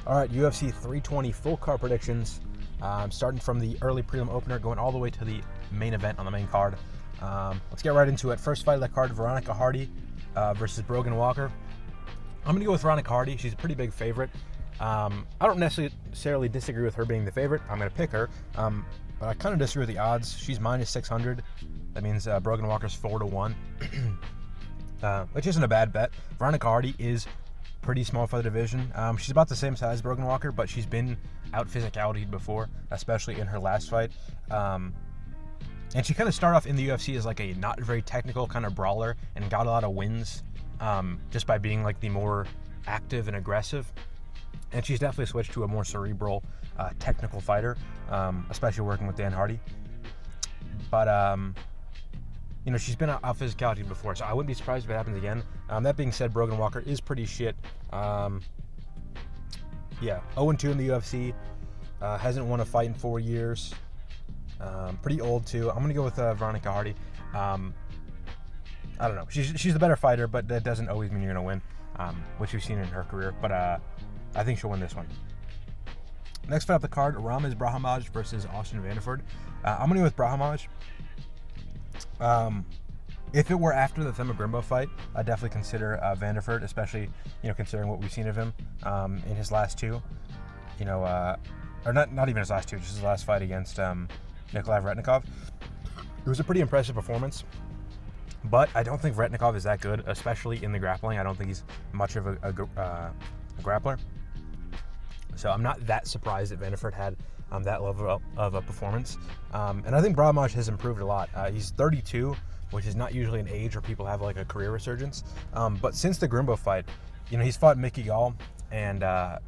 All right, UFC 320 full card predictions. Starting from the early prelim opener, going all the way to the main event on the main card. Let's get right into it. First fight of that card, Veronica versus Brogan Walker. I'm going to go with Veronica Hardy. She's a pretty big favorite. I don't necessarily disagree with her being the favorite. I'm going to pick her. But I kind of disagree with the odds. She's minus 600. That means Brogan Walker's 4-1, which isn't a bad bet. Veronica Hardy is pretty small for the division. She's about the same size as Brogan Walker, but she's been out physicality before, especially in her last fight. And she kind of started off in the UFC as like a not very technical kind of brawler and got a lot of wins just by being like the more active and aggressive. And she's definitely switched to a more cerebral, technical fighter, especially working with Dan Hardy. But, she's been out physicality before, so I wouldn't be surprised if it happens again. That being said, Brogan Walker is pretty shit. 0-2 in the UFC. Hasn't won a fight in 4 years. Pretty old, too. I'm going to go with Veronica Hardy. I don't know. She's the better fighter, but that doesn't always mean you're going to win, which we've seen in her career. But I think she'll win this one. Next fight up the card, Ramiz Brahimaj versus Austin Vanderford. I'm going to go with Brahimaj. If it were after the Themagrimbo fight, I'd definitely consider Vanderford, especially, considering what we've seen of him in his last two. Or not even his last two, just his last fight against Nikolay Veretennikov. It was a pretty impressive performance, but I don't think Veretennikov is that good, especially in the grappling. I don't think he's much of a grappler. So I'm not that surprised that Vanderford had that level of a performance. And I think Brahimaj has improved a lot. He's 32, which is not usually an age where people have like a career resurgence. But since the Grimbo fight, he's fought Mickey Gall and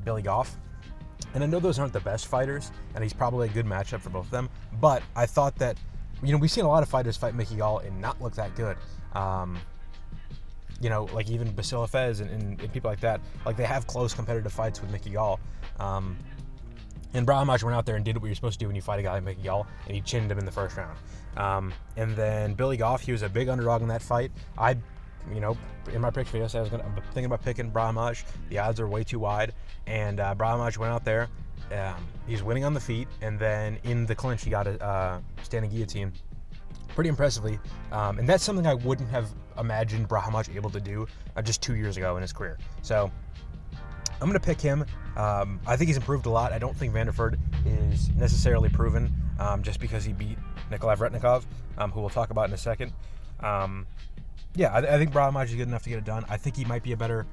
Billy Goff. And I know those aren't the best fighters, and he's probably a good matchup for both of them. But I thought that, we've seen a lot of fighters fight Mickey Gall and not look that good. Like even Basile Fez and people like that. Like they have close competitive fights with Mickey Gall. And Brahimaj went out there and did what you're supposed to do when you fight a guy like Mickey Gall, and he chinned him in the first round. And then Billy Goff, he was a big underdog in that fight. In my prediction video, I'm thinking about picking Brahimaj. The odds are way too wide, and Brahimaj went out there. He's winning on the feet, and then in the clinch, he got a standing guillotine pretty impressively. And that's something I wouldn't have imagined Brahimaj able to do just 2 years ago in his career. So I'm going to pick him. I think he's improved a lot. I don't think Vanderford is necessarily proven just because he beat Nikolay Veretennikov, who we'll talk about in a second. I think Brahimaj is good enough to get it done. I think he might be a better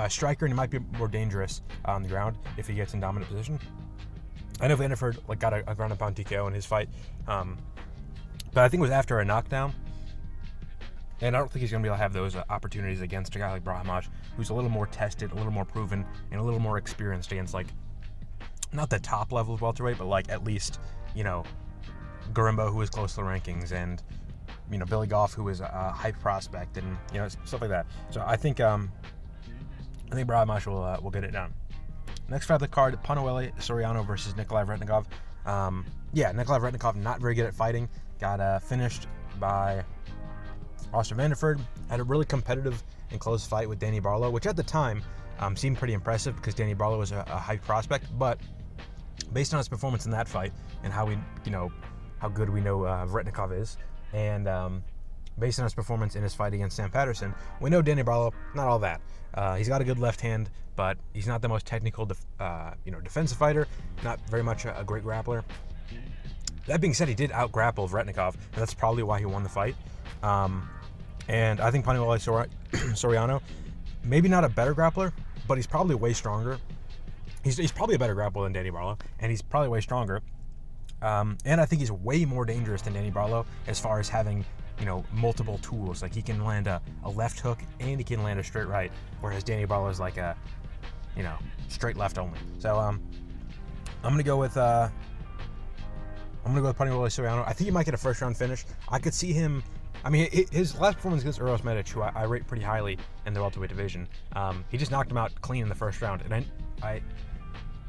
striker, and he might be more dangerous on the ground if he gets in dominant position. I know Vanderford got a ground and pound TKO in his fight, but I think it was after a knockdown. And I don't think he's going to be able to have those opportunities against a guy like Brahimaj, who's a little more tested, a little more proven, and a little more experienced against, not the top level of welterweight, but, at least, Garimbo, who is close to the rankings, and, Billy Goff, who is a hype prospect, and, stuff like that. So I think Brahimaj will get it done. Next fight of the card, Punahele Soriano versus Nikolay Veretennikov. Nikolay Veretennikov, not very good at fighting. Got finished by Austin Vanderford. Had a really competitive and close fight with Danny Barlow, which at the time seemed pretty impressive because Danny Barlow was a high prospect. But based on his performance in that fight and how good we know Veretennikov is, and based on his performance in his fight against Sam Patterson, we know Danny Barlow, not all that. He's got a good left hand, but he's not the most technical, defensive fighter. Not very much a great grappler. That being said, he did out-grapple Veretennikov, and that's probably why he won the fight. And I think Punahele Soriano, maybe not a better grappler, but he's probably way stronger. He's probably a better grappler than Danny Barlow, and he's probably way stronger. And I think he's way more dangerous than Danny Barlow as far as having, multiple tools. Like he can land a left hook and he can land a straight right, whereas Danny Barlow is like a, straight left only. So I'm gonna go with Punahele Soriano. I think he might get a first round finish. I could see him. His last performance against Uros Medic, who I rate pretty highly in the welterweight division, he just knocked him out clean in the first round. And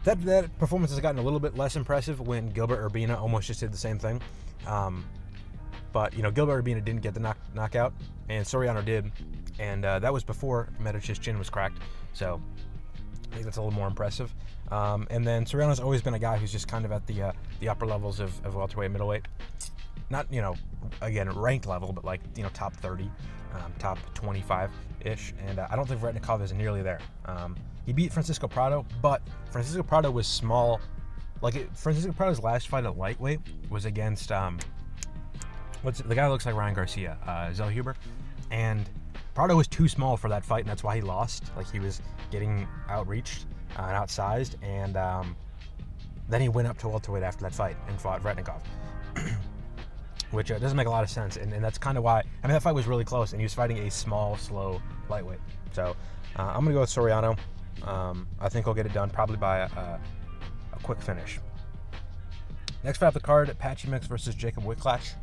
that performance has gotten a little bit less impressive when Gilbert Urbina almost just did the same thing. But Gilbert Urbina didn't get the knockout, and Soriano did, and that was before Medic's chin was cracked. So I think that's a little more impressive. And then Soriano's always been a guy who's just kind of at the upper levels of welterweight, middleweight. Not, again, ranked level, but like, top 30, top 25-ish. And I don't think Veretennikov is nearly there. He beat Francisco Prado, but Francisco Prado was small. Francisco Prado's last fight at lightweight was against, the guy that looks like Ryan Garcia, Zellhuber. And Prado was too small for that fight, and that's why he lost. He was getting outreached and outsized, and then he went up to welterweight after that fight and fought Veretennikov, which doesn't make a lot of sense, and that's kind of why. That fight was really close, and he was fighting a small, slow lightweight. So I'm going to go with Soriano. I think he'll get it done probably by a quick finish. Next fight off the card, Patchy Mix versus Jakub Wiklacz.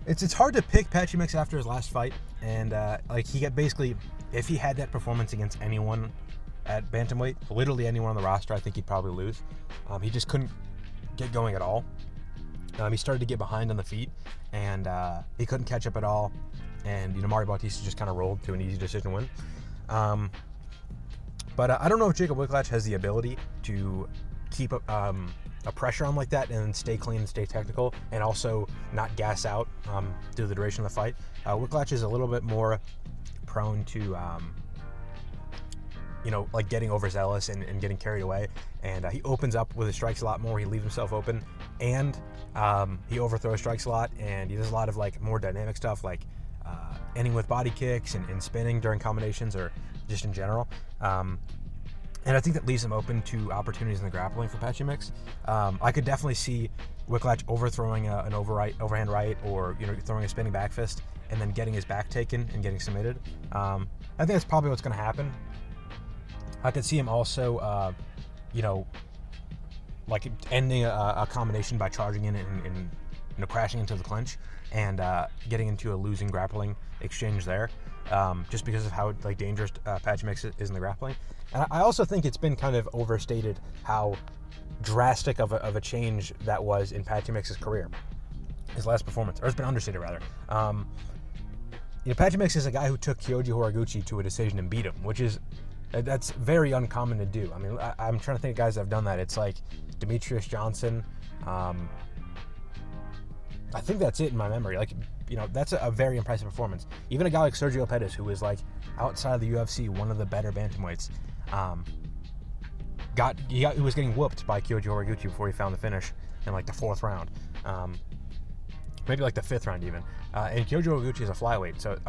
It's hard to pick Patchy Mix after his last fight, and he got basically, if he had that performance against anyone at bantamweight, literally anyone on the roster, I think he'd probably lose. He just couldn't get going at all. He started to get behind on the feet, and he couldn't catch up at all. And Mario Bautista just kind of rolled to an easy decision win. But I don't know if Jakub Wiklacz has the ability to keep a pressure on like that and stay clean and stay technical, and also not gas out through the duration of the fight. Wiklacz is a little bit more prone to getting overzealous and getting carried away, and he opens up with his strikes a lot more. He leaves himself open, and he overthrows strikes a lot, and he does a lot of more dynamic stuff, ending with body kicks and spinning during combinations, or just in general. And I think that leaves him open to opportunities in the grappling for Patchy Mix. I could definitely see Wiklacz overthrowing an overhand right, or throwing a spinning back fist and then getting his back taken and getting submitted. I think that's probably what's going to happen. I could see him also, ending a combination by charging in and crashing into the clinch and getting into a losing grappling exchange there, just because of how dangerous Patchy Mix is in the grappling. And I also think it's been kind of overstated how drastic of a change that was in Patchy Mix's career, his last performance, or it's been understated rather. Patchy Mix is a guy who took Kyoji Horiguchi to a decision and beat him, that's very uncommon to do. I'm trying to think of guys that have done that. It's like Demetrius Johnson. I think that's it in my memory. That's a very impressive performance. Even a guy like Sergio Pettis, who was outside of the UFC, one of the better bantamweights, he was getting whooped by Kyoji Horiguchi before he found the finish in the fourth round, maybe the fifth round even. And Kyoji Horiguchi is a flyweight, so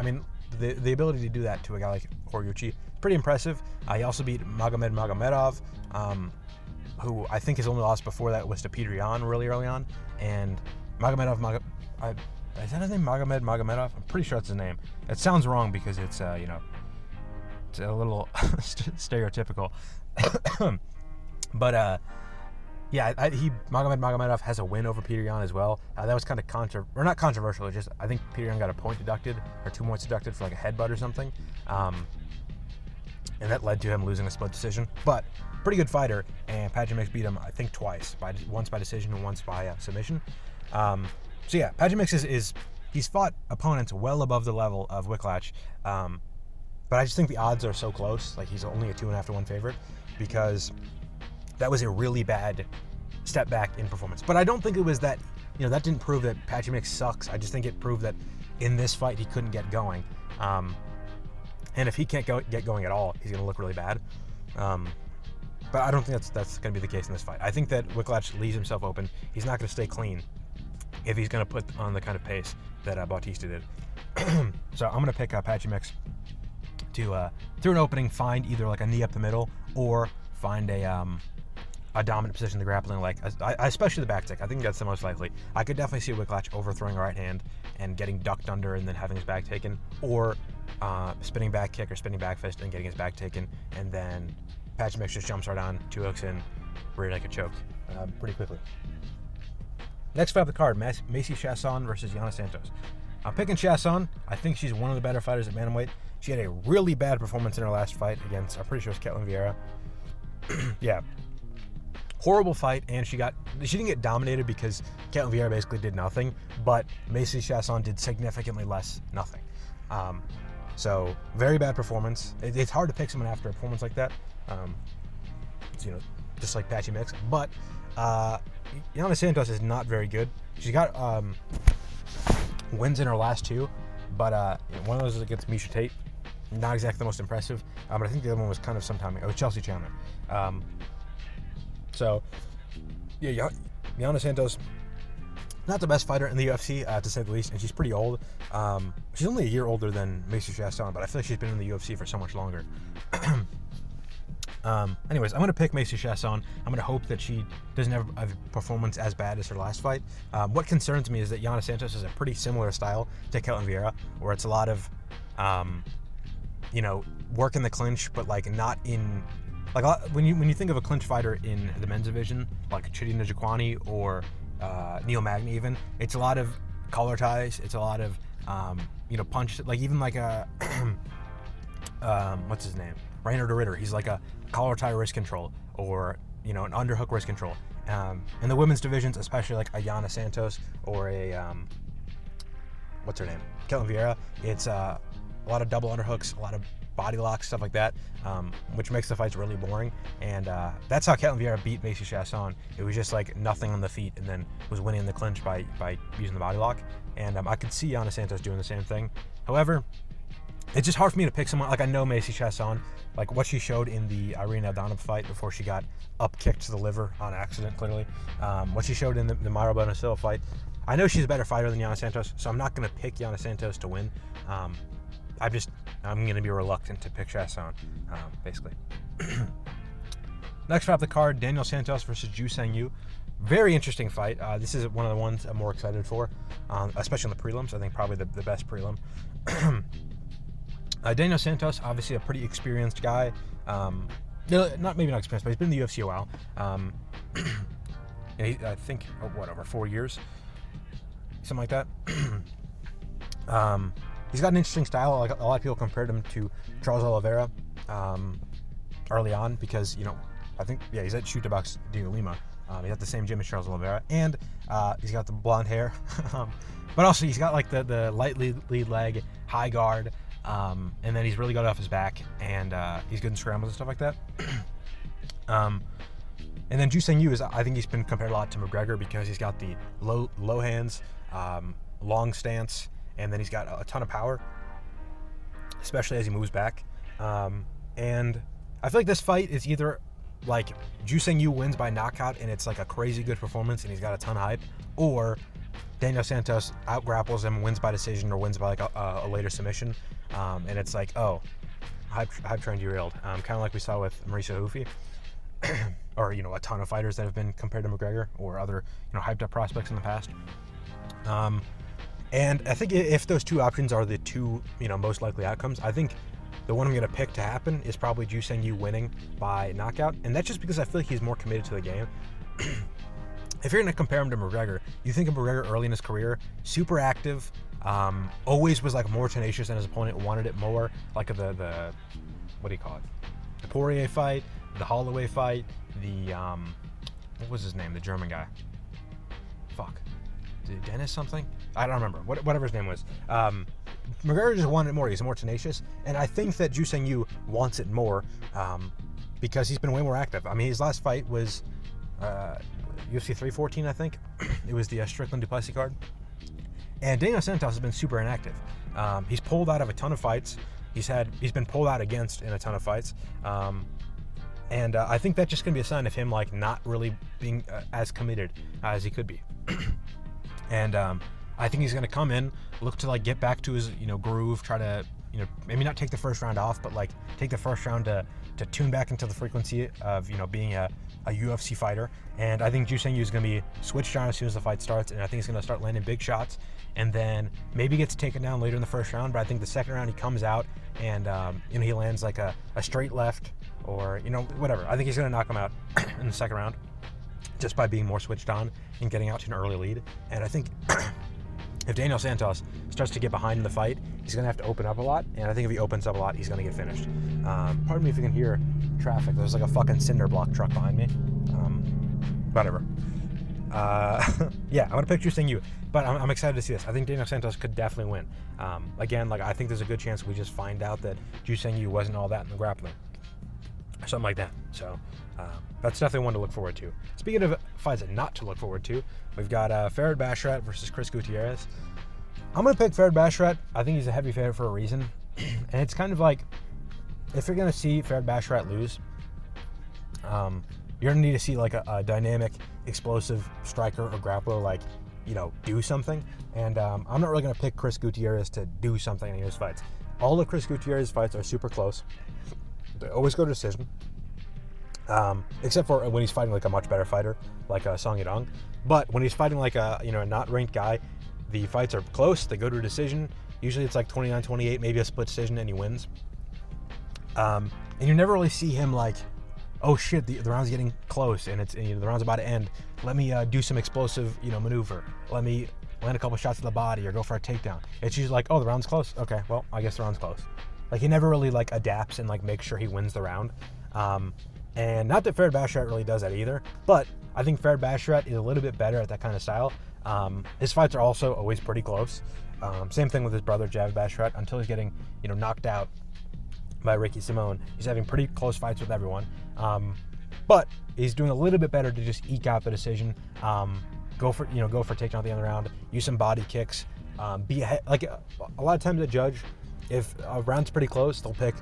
the ability to do that to a guy like Horiguchi, pretty impressive. He also beat Magomedov, who I think his only loss before that was to Peter Yan really early on. And Magomedov, is that his name? Magomedov? I'm pretty sure that's his name. It sounds wrong because it's it's a little stereotypical. But Magomedov has a win over Peter Yan as well. That was kind of not controversial. Just I think Peter Yan got a point deducted, or 2 points deducted for a headbutt or something, and that led to him losing a split decision. But pretty good fighter, and Patchy Mix beat him I think twice, once by decision and once by submission. Patchy Mix he's fought opponents well above the level of Wiklacz, but I just think the odds are so close. He's only a 2.5 to 1 favorite, because that was a really bad step back in performance. But I don't think it was that, that didn't prove that Patchy Mix sucks. I just think it proved that in this fight he couldn't get going. And if he can't get going at all, he's going to look really bad. But I don't think that's going to be the case in this fight. I think that Wiklacz leaves himself open. He's not going to stay clean if he's going to put on the kind of pace that Bautista did. So I'm going to pick Patchy Mix to, through an opening, find either a knee up the middle, or find a dominant position in the grappling, especially the back kick. I think that's the most likely. I could definitely see Wiklacz overthrowing a right hand and getting ducked under and then having his back taken, or spinning back kick or spinning back fist and getting his back taken, and then Patchy Mix just jumps right on, 2 hooks in, ready to choke pretty quickly. Next fight of the card, Macy Chiasson versus Yana Santos. I'm picking Chiasson. I think she's one of the better fighters at bantamweight. She had a really bad performance in her last fight against, I'm pretty sure it was Ketlin Vieira. Yeah. Horrible fight, and she didn't get dominated because Ketlin Vieira basically did nothing, but Macy Chiasson did significantly less nothing. So very bad performance. It's hard to pick someone after a performance like that. It's, just like Patchy mix. But Yana Santos is not very good. She's got wins in her last 2, but one of those is against Misha Tate. Not exactly the most impressive, but I think the other one was kind of sometime. It was Chelsea Chandler. So, yeah, Yana Santos, not the best fighter in the UFC, to say the least, and she's pretty old. She's only a year older than Macy Chiasson, but I feel like she's been in the UFC for so much longer. Anyways, I'm going to pick Macy Chiasson. I'm going to hope that she doesn't have a performance as bad as her last fight. What concerns me is that Yana Santos has a pretty similar style to Ketlen Vieira, where it's a lot of, work in the clinch, but like not in, like when you think of a clinch fighter in the men's division, like Chidi Njokuani or Neil Magny even, it's a lot of collar ties. It's a lot of, punch, like even like a, what's his name? Rainer de Ritter. He's like a collar tie wrist control or, an underhook wrist control. In the women's divisions, especially like a Yana Santos or a, what's her name? Ketlen Vieira. It's a lot of double underhooks, a lot of body locks, stuff like that, which makes the fights really boring. And that's how Ketlen Vieira beat Macy Chiasson. It was just like nothing on the feet and then was winning in the clinch by using the body lock. And I could see Yana Santos doing the same thing. However, it's just hard for me to pick someone. Like, I know Macy Chiasson, like what she showed in the Irina Aldana fight before she got up kicked to the liver on accident, clearly. What she showed in the Mayra Bueno Silva fight. I know she's a better fighter than Yana Santos, so I'm not going to pick Yana Santos to win. I'm going to be reluctant to pick Chiasson, basically. Next fight up the card, Daniel Santos versus Joosang. Very interesting fight. This is one of the ones I'm more excited for, especially in the prelims. I think probably the best prelim. Daniel Santos, obviously a pretty experienced guy. Maybe not experienced, but he's been in the UFC a while. And I think, over 4 years? Something like that. He's got an interesting style. Like, a lot of people compared him to Charles Oliveira early on because, I think, he's at Shoot to Box Diego Lima. He's at the same gym as Charles Oliveira, and he's got the blonde hair. But also, he's got like the light lead leg, high guard, and then he's really good off his back, and he's good in scrambles and stuff like that. And then Joosang I think he's been compared a lot to McGregor because he's got the low hands, long stance, and then he's got a ton of power, especially as he moves back. And I feel like this fight is either like Joosang wins by knockout and it's like a crazy good performance and he's got a ton of hype, or Daniel Santos out-grapples him, wins by decision, or wins by like a later submission. And it's like, oh, hype train derailed. Kind of like we saw with Mauricio Houfi. Or, a ton of fighters that have been compared to McGregor or other, hyped up prospects in the past. And I think if those two options are the two, most likely outcomes, I think the one I'm going to pick to happen is probably Joosang winning by knockout. And that's just because I feel like he's more committed to the game. If you're going to compare him to McGregor, you think of McGregor early in his career, super active, always was like more tenacious than his opponent, wanted it more, like the what do you call it? The Poirier fight, the Holloway fight, the, what was his name? The German guy. Fuck. Dennis something? I don't remember. Whatever his name was. McGregor just wanted it more. He's more tenacious. And I think that Joosang wants it more because he's been way more active. I mean, his last fight was UFC 314, I think. It was the Strickland Duplessis card. And Daniel Santos has been super inactive. He's pulled out of a ton of fights. He's been pulled out against in a ton of fights. And I think that's just going to be a sign of him like not really being as committed as he could be. And I think he's going to come in, look to like get back to his groove, try to maybe not take the first round off, but like take the first round to tune back into the frequency of being a UFC fighter. And I think Joosang is going to be switched on as soon as the fight starts, and I think he's going to start landing big shots, and then maybe gets taken down later in the first round. But I think the second round he comes out and he lands like a straight left or whatever. I think he's going to knock him out in the second round just by being more switched on and getting out to an early lead. And I think if Daniel Santos starts to get behind in the fight, he's going to have to open up a lot. And I think if he opens up a lot, he's going to get finished. Pardon me if you can hear traffic. There's like a fucking cinder block truck behind me. Whatever. yeah, I'm going to pick Joosang Yu. But I'm excited to see this. I think Daniel Santos could definitely win. Again, like I think there's a good chance we just find out that Joosang Yu wasn't all that in the grappling. Something like that. So that's definitely one to look forward to. Speaking of fights not to look forward to, we've got Farid Basharat versus Chris Gutierrez. I'm going to pick Farid Basharat. I think he's a heavy favorite for a reason. And it's kind of like, if you're going to see Farid Basharat lose, you're going to need to see like a dynamic, explosive striker or grappler, like, do something. And I'm not really going to pick Chris Gutierrez to do something in his fights. All of Chris Gutierrez's fights are super close. They always go to decision. Except for when he's fighting like a much better fighter, like Song Yadong. But when he's fighting like a not ranked guy, the fights are close. They go to a decision. Usually it's like 29-28, maybe a split decision, and he wins. And you never really see him like, oh shit, the round's getting close and the round's about to end. Let me do some explosive maneuver. Let me land a couple shots to the body or go for a takedown. It's usually like, oh, the round's close. Okay, well, I guess the round's close. Like he never really like adapts and like makes sure he wins the round. And not that Farid Basharat really does that either, but I think Farid Basharat is a little bit better at that kind of style. His fights are also always pretty close. Same thing with his brother Jav Basharat until he's getting knocked out by Ricky Simone. He's having pretty close fights with everyone. But he's doing a little bit better to just eke out the decision. Go for takedown at the end of the round. Use some body kicks. Be ahead. Like a lot of times a judge, if a round's pretty close, they'll pick,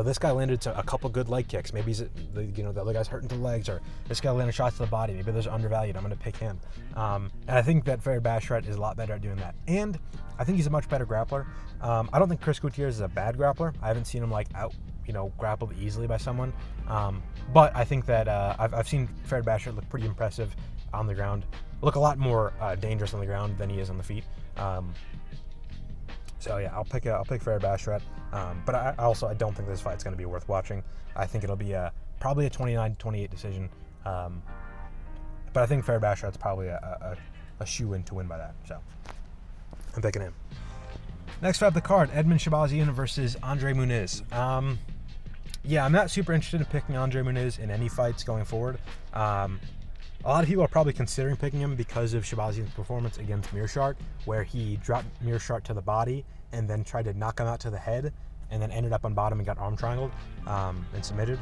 this guy landed a couple good leg kicks. Maybe the other guy's hurting to the legs, or this guy landed shots to the body. Maybe those are undervalued. I'm going to pick him. And I think that Farid Basharat is a lot better at doing that. And I think he's a much better grappler. I don't think Chris Gutierrez is a bad grappler. I haven't seen him grappled easily by someone. But I think that I've seen Farid Basharat look pretty impressive on the ground. Look a lot more dangerous on the ground than he is on the feet. So yeah, I'll pick Farid Basharat. But I don't think this fight's going to be worth watching. I think it'll be probably a 29-28 decision. But I think Farid Basharat's probably a shoe-in to win by that. So I'm picking him. Next fight of the card, Edmen Shahbazyan versus Andre Muniz. Yeah, I'm not super interested in picking Andre Muniz in any fights going forward. A lot of people are probably considering picking him because of Shahbazyan's performance against Meerschaert, where he dropped Meerschaert to the body and then tried to knock him out to the head, and then ended up on bottom and got arm triangled and submitted.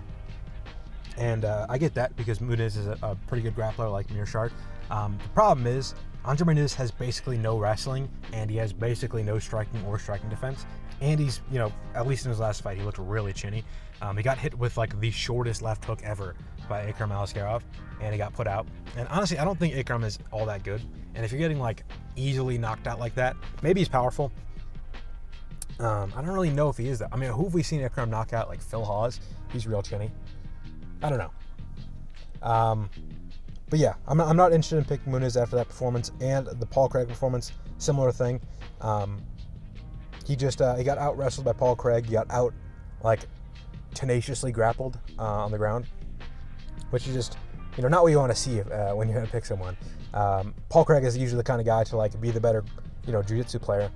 And I get that because Muniz is a pretty good grappler like Meerschaert. The problem is Andre Muniz has basically no wrestling, and he has basically no striking or striking defense. And he's, at least in his last fight, he looked really chinny. He got hit with like the shortest left hook ever by Ikram Aliskerov, and he got put out. And honestly, I don't think Ikram is all that good. And if you're getting like easily knocked out like that, maybe he's powerful. I don't really know if he is that. I mean, who have we seen Ikram knock out? Like Phil Hawes? He's real chinny. I don't know. But yeah, I'm not interested in picking Muniz after that performance, and the Paul Craig performance, similar thing. He got out wrestled by Paul Craig. He got out tenaciously grappled on the ground, which is just not what you want to see when you're going to pick someone. Paul Craig is usually the kind of guy to be the better jiu-jitsu player,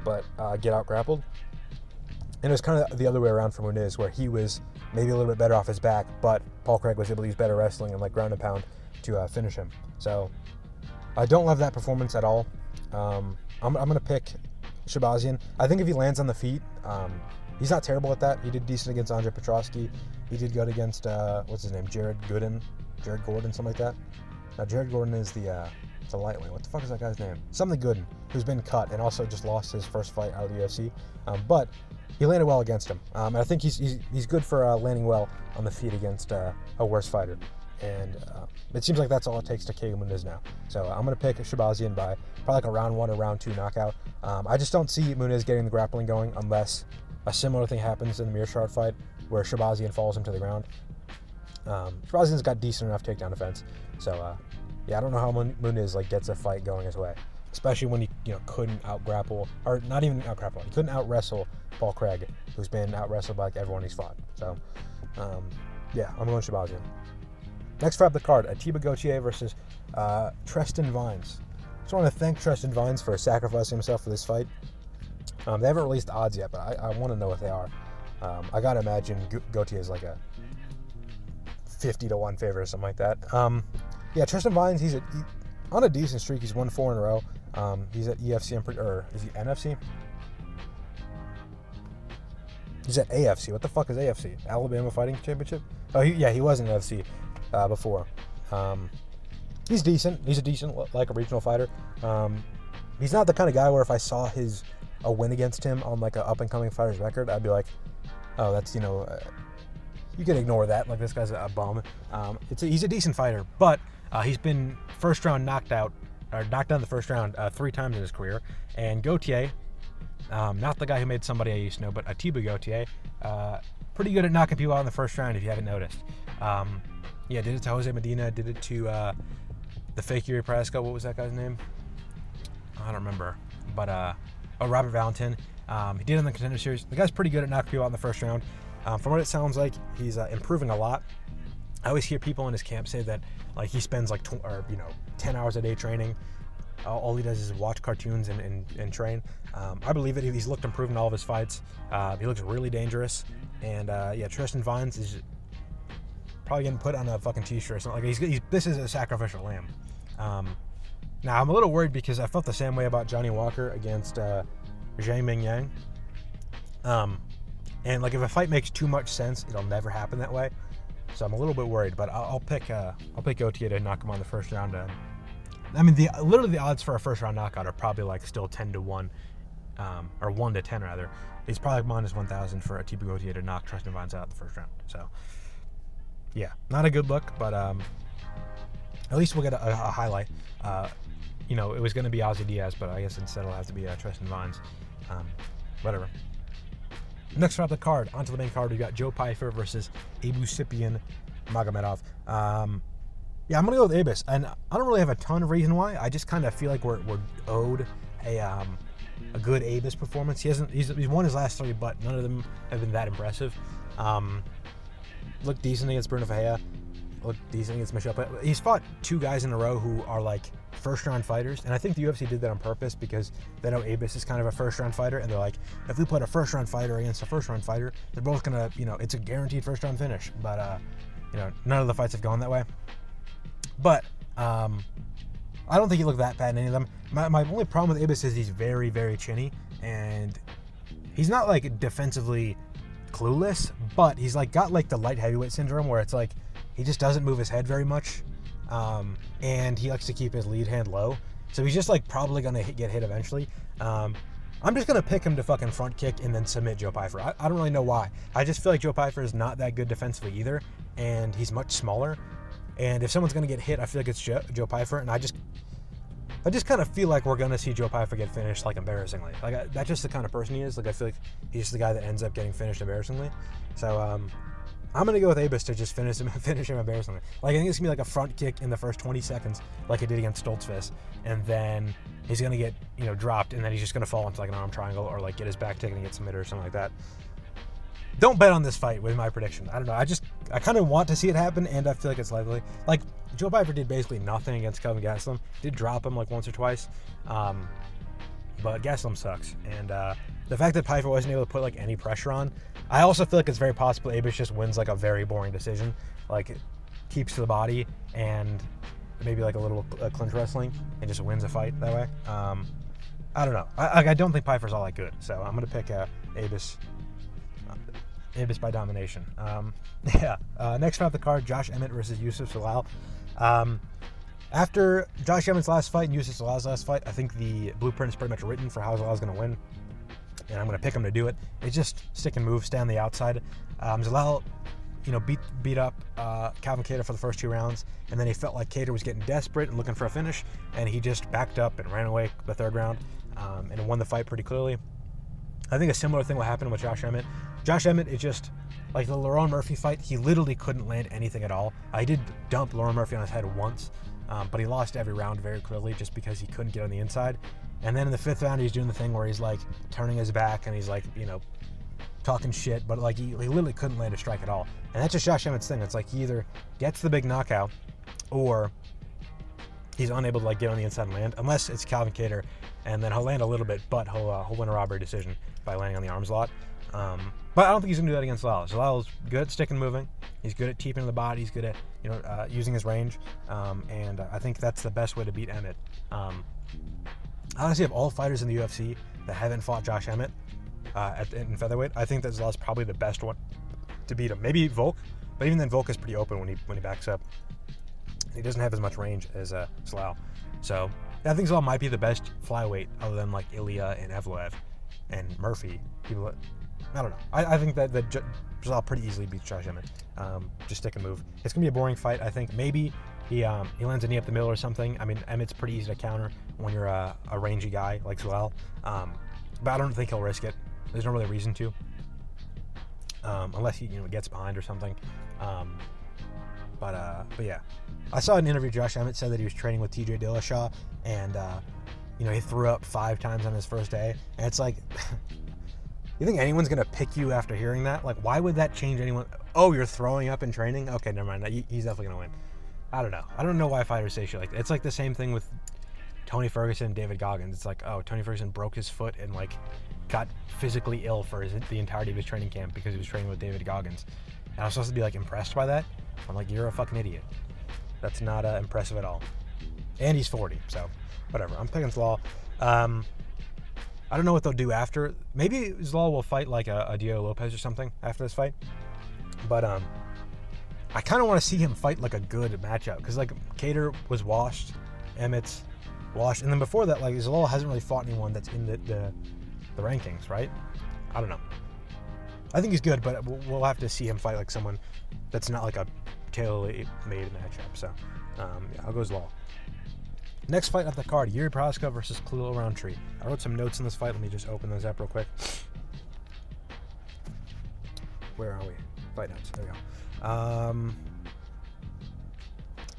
but get out grappled. And it was kind of the other way around for Muniz, where he was maybe a little bit better off his back, but Paul Craig was able to use better wrestling and ground and pound to finish him. So I don't love that performance at all. I'm going to pick Shahbazyan. I think if he lands on the feet, he's not terrible at that. He did decent against Andre Petrosky. He did good against, what's his name, Jared Gordon, something like that. Now, Jared Gordon is the lightweight. What the fuck is that guy's name? Something Gooden, who's been cut and also just lost his first fight out of the UFC. But he landed well against him. And I think he's good for landing well on the feet against a worse fighter. And it seems like that's all it takes to KO Muniz now. So I'm going to pick Shahbazyan by probably a round 1 or round 2 knockout. I just don't see Muniz getting the grappling going unless a similar thing happens in the Meerschaert fight where Shahbazyan falls him to the ground. Shahbazyan's got decent enough takedown defense. So I don't know how Muniz gets a fight going his way, especially when he couldn't out grapple, or not even out grapple. He couldn't out wrestle Paul Craig, who's been out wrestled by everyone he's fought. So I'm going Shahbazyan. Next fight up the card, Ateba Gautier versus Tre'Ston Vines. Just want to thank Tre'Ston Vines for sacrificing himself for this fight. They haven't released the odds yet, but I want to know what they are. I gotta imagine Gautier is a 50-1 favorite or something like that. Tre'Ston Vines, on a decent streak. He's won 4 in a row. He's at EFC, or is he NFC? He's at AFC. What the fuck is AFC? Alabama Fighting Championship? Oh, he was in NFC before. He's decent. He's a decent, like a regional fighter. He's not the kind of guy where if I saw a win against him on like an up-and-coming fighter's record, I'd be like, oh, that's, you can ignore that. Like, this guy's a bum. He's a decent fighter, but he's been first round knocked out in the first round 3 times in his career. And Gautier, not the guy who made somebody I used to know, but Ateba Gautier, pretty good at knocking people out in the first round if you haven't noticed. Did it to Jose Medina, did it to the fake Yuri Prochazka. What was that guy's name? I don't remember. But, Robert Valentin. He did it in the Contender Series. The guy's pretty good at knocking people out in the first round. From what it sounds like, he's improving a lot. I always hear people in his camp say that like he spends like 10 hours a day training. All he does is watch cartoons and train. I believe it. He's looked improved in all of his fights. He looks really dangerous. And Tre'Ston Vines is probably getting put on a fucking t-shirt or something. Like this is a sacrificial lamb. Now I'm a little worried because I felt the same way about Johnny Walker against Zhang Mingyang. And like if a fight makes too much sense, it'll never happen that way. So I'm a little bit worried, but I'll pick Gautier to knock him on the first round. Literally the odds for a first round knockout are probably like still 10-1, or 1-10 rather. It's probably minus 1,000 for Ateba Gautier to knock Tre'Ston Vines out in the first round. So yeah, not a good look, but at least we'll get a highlight. It was going to be Ozzy Diaz, but I guess instead it'll have to be Tre'Ston Vines. Whatever. Next up the card, onto the main card, we got Joe Pyfer versus Abusipian Magomedov. I'm going to go with Abus, and I don't really have a ton of reason why. I just kind of feel like we're owed a good Abus performance. He's won his last 3, but none of them have been that impressive. Looked decent against Bruno Ferreira. Looked decent against Michel. But he's fought 2 guys in a row who are like first-round fighters, and I think the UFC did that on purpose because they know Abus is kind of a first-round fighter, and they're like, if we put a first-round fighter against a first-round fighter, they're both gonna, it's a guaranteed first-round finish. But none of the fights have gone that way. But I don't think he looked that bad in any of them. My only problem with Abus is he's very, very chinny, and he's not like defensively clueless, but he's like got like the light heavyweight syndrome where it's like he just doesn't move his head very much. And he likes to keep his lead hand low. So he's just like probably going to get hit eventually. I'm just going to pick him to fucking front kick and then submit Joe Pyfer. I don't really know why. I just feel like Joe Pyfer is not that good defensively either. And he's much smaller. And if someone's going to get hit, I feel like it's Joe Pyfer. And I just kind of feel like we're going to see Joe Pyfer get finished like embarrassingly. Like that's just the kind of person he is. Like I feel like he's just the guy that ends up getting finished embarrassingly. So, I'm going to go with Abus to just finish him embarrassingly. Like, I think it's going to be like a front kick in the first 20 seconds, like he did against Stoltzfus. And then he's going to get, dropped, and then he's just going to fall into like an arm triangle or like get his back taken and get submitted or something like that. Don't bet on this fight with my prediction. I don't know. I kind of want to see it happen, and I feel like it's likely. Like, Joe Pyfer did basically nothing against Kelvin Gastelum. Did drop him like once or twice. But Gastelum sucks. And the fact that Pyfer wasn't able to put like any pressure on, I also feel like it's very possible Abus just wins like a very boring decision, like keeps to the body and maybe like a little clinch wrestling and just wins a fight that way. I don't know. I don't think Pyfer's all that good, so I'm gonna pick Abus by domination. Next fight off the card, Josh Emmett versus Youssef Zalal. After Josh Emmett's last fight and Youssef Zalal's last fight, I think the blueprint is pretty much written for how Zalal's going to win, and I'm going to pick him to do it. It's just stick and move, stay on the outside. Zalal, beat up Calvin Kattar for the first 2 rounds, and then he felt like Kattar was getting desperate and looking for a finish, and he just backed up and ran away the 3rd round and won the fight pretty clearly. I think a similar thing will happen with Josh Emmett. Josh Emmett is just like the Lerone Murphy fight. He literally couldn't land anything at all. I did dump Lerone Murphy on his head once, but he lost every round very clearly just because he couldn't get on the inside. And then in the 5th round, he's doing the thing where he's like turning his back and he's like, talking shit, but like he literally couldn't land a strike at all. And that's just Josh Emmett's thing. It's like he either gets the big knockout or he's unable to like get on the inside and land, unless it's Calvin Kattar, and then he'll land a little bit, but he'll win a robbery decision by landing on the arms a lot. But I don't think he's going to do that against Zalal. Zalal's good at stick and moving. He's good at teeping the body. He's good at using his range. And I think that's the best way to beat Emmett. Honestly, of all fighters in the UFC that haven't fought Josh Emmett in featherweight, I think that Zalal's probably the best one to beat him. Maybe Volk, but even then Volk is pretty open when he backs up. He doesn't have as much range as Zalal. So I think Zalal might be the best flyweight other than like Ilya and Evloev and Murphy. People, I don't know. I think that Zalal pretty easily beats Josh Emmett. Just stick and move. It's gonna be a boring fight. I think maybe he lands a knee up the middle or something. I mean, Emmett's pretty easy to counter when you're a rangy guy like Zalal. But I don't think he'll risk it. There's no really reason to, unless he gets behind or something. But yeah, I saw an interview. Josh Emmett said that he was training with TJ Dillashaw, and he threw up 5 times on his first day. And it's like, you think anyone's gonna pick you after hearing that? Like, why would that change anyone? Oh, you're throwing up in training? Okay, never mind. He's definitely gonna win. I don't know. I don't know why fighters say shit like that. It's like the same thing with Tony Ferguson and David Goggins. It's like, oh, Tony Ferguson broke his foot and like got physically ill for the entirety of his training camp because he was training with David Goggins. And I'm supposed to be like impressed by that? I'm like, you're a fucking idiot. That's not impressive at all. And he's 40, so whatever. I'm picking Zalal. I don't know what they'll do after. Maybe Zalal will fight like a Diego Lopez or something after this fight. But I kind of want to see him fight like a good matchup because like Cater was washed, Emmett's washed, and then before that, like Zalal hasn't really fought anyone that's in the rankings, right? I don't know. I think he's good, but we'll have to see him fight like someone that's not like a tailor-made matchup. So yeah, I'll go Zalal. Next fight on the card, Yuri Prochazka versus Khalil Rountree. I wrote some notes in this fight. Let me just open those up real quick. Where are we? Fight notes. There we go.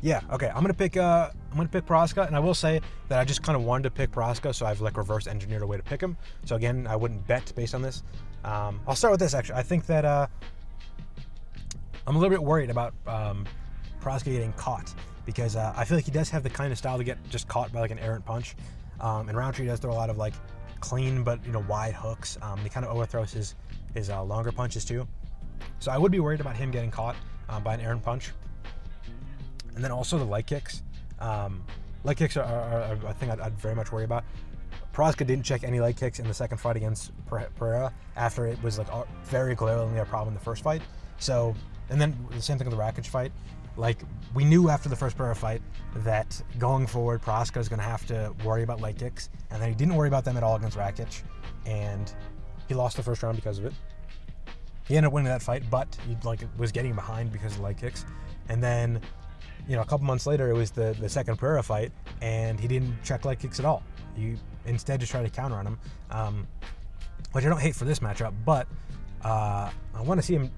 Yeah. Okay. I'm gonna pick Prochazka, and I will say that I just kind of wanted to pick Prochazka, so I've like reverse engineered a way to pick him. So again, I wouldn't bet based on this. I'll start with this actually. I think that I'm a little bit worried about Prochazka getting caught because I feel like he does have the kind of style to get just caught by like an errant punch, and Rountree does throw a lot of like clean but wide hooks. He kind of overthrows his longer punches too. So I would be worried about him getting caught by an errant punch. And then also the leg kicks. Leg kicks are a thing I'd very much worry about. Prochazka didn't check any leg kicks in the second fight against Pereira after it was like very glaringly a problem in the first fight. So, and then the same thing with the Rakic fight. Like, we knew after the first Pereira fight that going forward, Prochazka is going to have to worry about leg kicks. And then he didn't worry about them at all against Rakic. And he lost the first round because of it. He ended up winning that fight, but he was getting behind because of leg kicks. And then, a couple months later, it was the second Pereira fight, and he didn't check leg kicks at all. He instead just tried to counter on him, which I don't hate for this matchup, but I want to see him,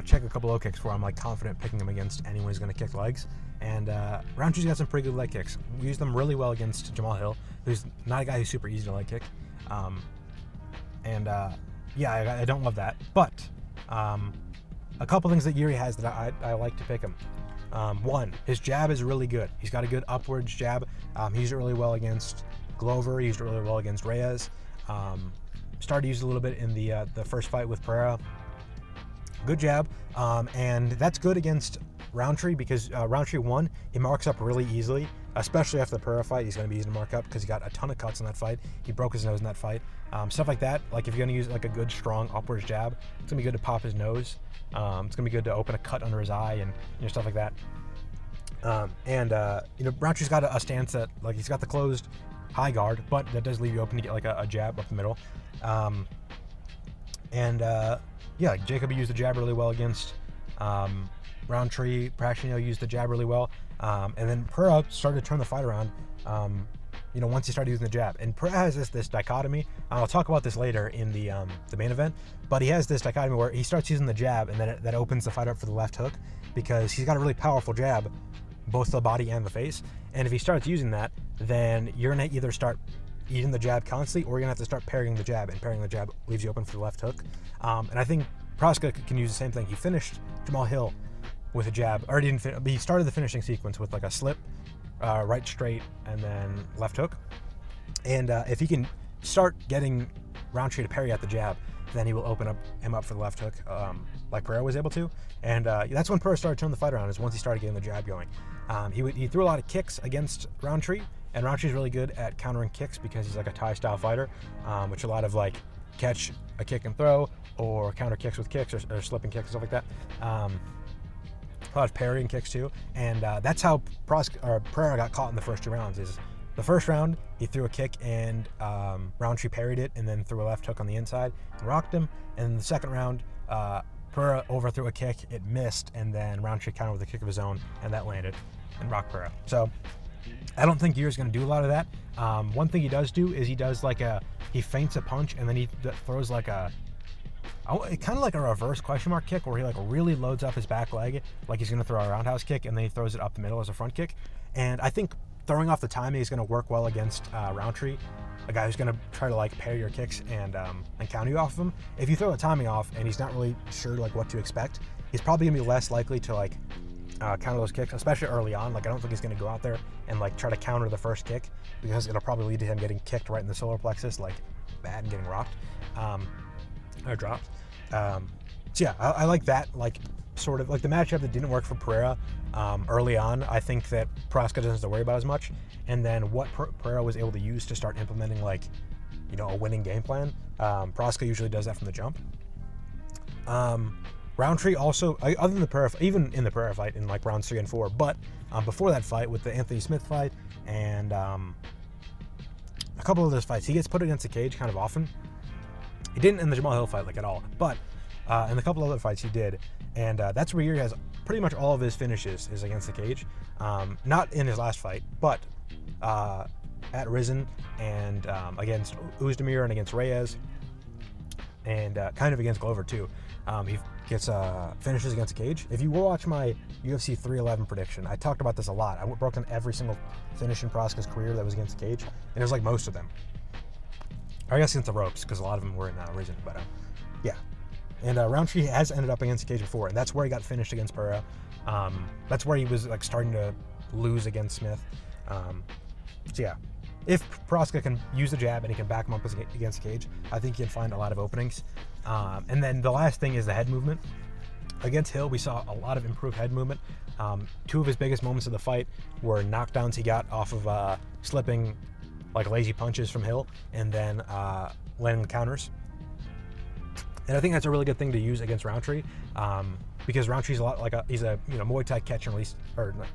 check a couple low kicks before I'm like confident picking him against anyone who's going to kick legs. And Rountree's got some pretty good leg kicks. We used them really well against Jamal Hill, who's not a guy who's super easy to leg kick. Yeah, I don't love that, but a couple things that Yuri has that I like to pick him. One, his jab is really good. He's got a good upwards jab. He used it really well against Glover. He used it really well against Reyes. Started to use it a little bit in the first fight with Pereira. Good jab. And that's good against Rountree because Rountree, one, he marks up really easily, especially after the Pereira fight. He's going to be easy to mark up because he got a ton of cuts in that fight. He broke his nose in that fight. Stuff like that. Like if you're going to use like a good, strong upwards jab, it's going to be good to pop his nose. It's going to be good to open a cut under his eye and stuff like that. Rountree's got a stance that, like, he's got the closed high guard, but that does leave you open to get like a jab up the middle. Jakub used the jab really well against Rountree. Prachnio used the jab really well. And then Pereira started to turn the fight around, once he started using the jab. And Pereira has this dichotomy. I'll talk about this later in the main event, but he has this dichotomy where he starts using the jab, and then that opens the fight up for the left hook because he's got a really powerful jab, both the body and the face. And if he starts using that, then you're going to either start eating the jab constantly, or you're going to have to start parrying the jab, and parrying the jab leaves you open for the left hook. And I think Prochazka can use the same thing. He finished Jamal Hill with a jab, or he started the finishing sequence with like a slip, right straight, and then left hook. And if he can start getting Roundtree to parry at the jab, then he will open him up for the left hook, like Pereira was able to. And that's when Pereira started turning the fight around, is once he started getting the jab going. He threw a lot of kicks against Roundtree, and Roundtree's really good at countering kicks because he's like a Thai style fighter, which a lot of like catch a kick and throw, or counter kicks with kicks, or slipping kicks and stuff like that. A lot of parrying kicks too, and that's how Pereira got caught in the first 2 rounds. Is the first round he threw a kick and Roundtree parried it, and then threw a left hook on the inside and rocked him. And in the second round, Pereira overthrew a kick, it missed, and then Roundtree countered with a kick of his own, and that landed and rocked Pereira. So I don't think Gear's going to do a lot of that. One thing he does do is he feints a punch, and then he throws like kind of like a reverse question mark kick, where he like really loads up his back leg like he's going to throw a roundhouse kick, and then he throws it up the middle as a front kick. And I think throwing off the timing is going to work well against Roundtree, a guy who's going to try to like parry your kicks and counter you off of him. If you throw the timing off and he's not really sure like what to expect, he's probably going to be less likely to like counter those kicks, especially early on. Like I don't think he's going to go out there and like try to counter the first kick, because it'll probably lead to him getting kicked right in the solar plexus, like bad, and getting rocked or dropped. So yeah, I like that, like sort of like the matchup that didn't work for Pereira early on. I think that Proska doesn't have to worry about as much, and then what Pereira was able to use to start implementing like, you know, a winning game plan. Proska usually does that from the jump. Roundtree also, other than the Pereira, even in the Pereira fight in like rounds 3 and 4, but before that fight with the Anthony Smith fight and a couple of those fights, he gets put against the cage kind of often. He didn't in the Jamal Hill fight like at all, but in a couple other fights he did, and that's where he has pretty much all of his finishes is against the cage. Not in his last fight, but at Rizin and against Uzdemir and against Reyes, and kind of against Glover too. He gets finishes against the cage. If you will watch my UFC 311 prediction, I talked about this a lot. I broke down every single finish in Proska's career that was against the cage, and it was like most of them. I guess against the ropes, because a lot of them were in Rizin, but yeah. And Roundtree has ended up against the cage before, and that's where he got finished against Pereira. That's where he was like starting to lose against Smith. So yeah, if Proska can use the jab and he can back him up against the cage, I think he can find a lot of openings. And then the last thing is the head movement. Against Hill, we saw a lot of improved head movement. 2 of his biggest moments of the fight were knockdowns he got off of slipping like lazy punches from Hill, and then landing the counters. And I think that's a really good thing to use against Roundtree, because Roundtree's a lot like he's a Muay Thai catch and release, or not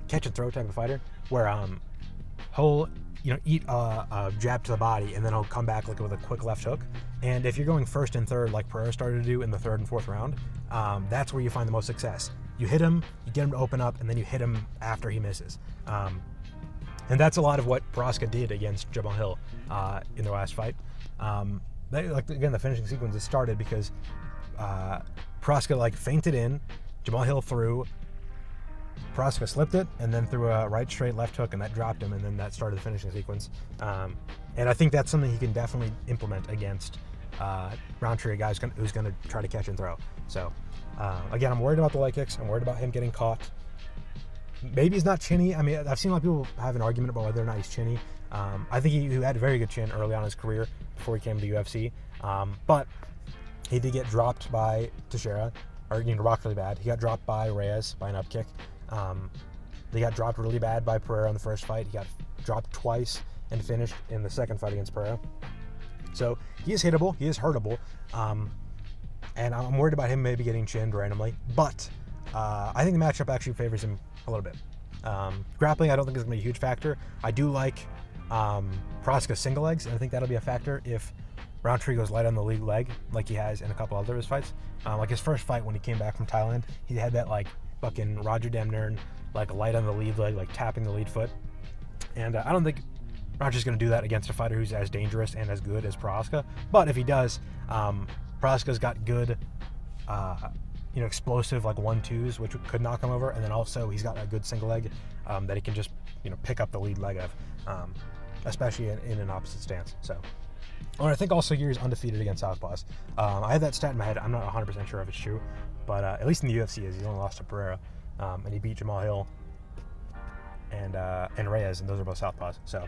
catch and throw type of fighter, where he'll eat a jab to the body, and then he'll come back like with a quick left hook. And if you're going first and third like Pereira started to do in the 3rd and 4th round, that's where you find the most success. You hit him, you get him to open up, and then you hit him after he misses. And that's a lot of what Proska did against Jamal Hill in their last fight. Again, the finishing sequence is started because Proska like feinted in, Jamal Hill threw, Proska slipped it, and then threw a right straight left hook, and that dropped him, and then that started the finishing sequence. And I think that's something he can definitely implement against Roundtree, a guy who's going to try to catch and throw. So again, I'm worried about the leg kicks. I'm worried about him getting caught. Maybe he's not chinny. I mean, I've seen a lot of people have an argument about whether or not he's chinny. I think he had a very good chin early on in his career before he came to the UFC. But he did get dropped by Teixeira, or rocked really bad. He got dropped by Reyes by an up kick. He got dropped really bad by Pereira in the first fight. He got dropped twice and finished in the second fight against Pereira. So he is hittable. He is hurtable. And I'm worried about him maybe getting chinned randomly. But I think the matchup actually favors him a little bit. Grappling, I don't think is going to be a huge factor. I do like Proska's single legs, and I think that'll be a factor if Roundtree goes light on the lead leg, like he has in a couple other of his fights. Like his first fight when he came back from Thailand, he had that like fucking Roger Demnern, like light on the lead leg, like tapping the lead foot. And I don't think Roger's going to do that against a fighter who's as dangerous and as good as Proska. But if he does, Proska's got good, explosive like 1-2s, which could knock him over. And then also he's got a good single leg that he can just, pick up the lead leg of, especially in an opposite stance. So, I think also Yuri's undefeated against southpaws. I had that stat in my head. I'm not 100% sure if it's true, but at least in the UFC, he's only lost to Pereira, and he beat Jamal Hill and Reyes, and those are both southpaws. So,